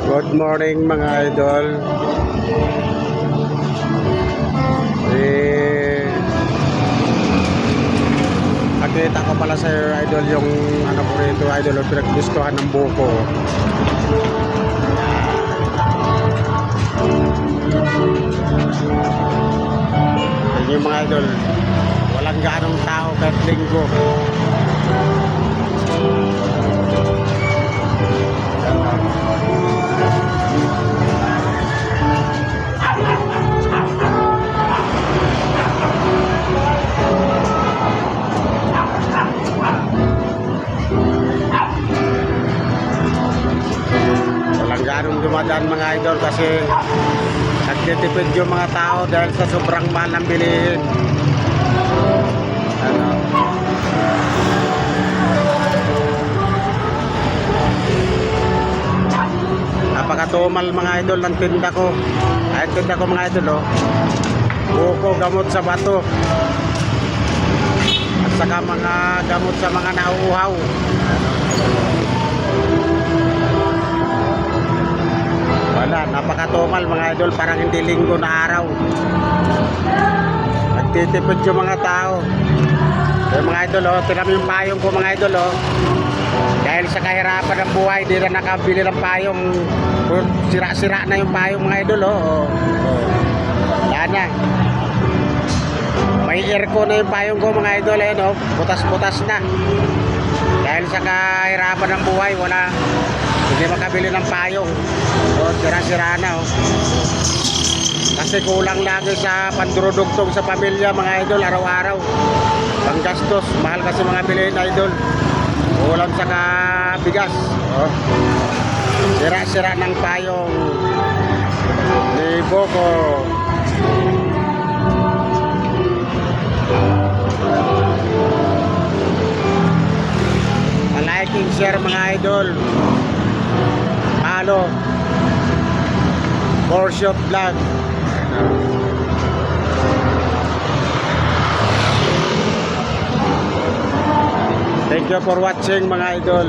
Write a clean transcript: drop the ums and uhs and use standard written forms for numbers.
Good morning mga idol. Nakita ko pala sa idol yung ano ko rito idol, yung pinaggustuhan ng buko. Yan yung mga idol, walang ganong tao kahit linggo. Ganong dumadaan mga idol kasi nagtitipid yung mga tao dahil sa sobrang mahal ng bilihin. Ano? Napakatumal mga idol ng tinda ko. Ay tinda ko mga idol, oh. Buko, gamot sa bato. At saka mga gamot sa mga nauuhaw. Wala, napakatumal mga idol, parang hindi linggo na araw. Nagtitipid yung mga tao. So, mga idol, oh, tinam yung payong ko mga idol, oh. Dahil sa kahirapan ng buhay, di na nakabili ng payong. Sira-sira na yung payong mga idol, oh. Yan na. May aircon na yung payong ko mga idol, eh, no? Butas-butas na. Dahil sa kahirapan ng buhay, hindi makabili ng payong. So, sira-sira na, oh. Kasi kulang lagi sa pandurudugtong sa pamilya mga idol, araw-araw. Panggastos, mahal kasi mga bilihin idol. Kulang sa bigas, oh. Sira-sira ng payong ni Boko. Like and share mga idol. Follow Workshop Vlog. Thank you for watching mga idol.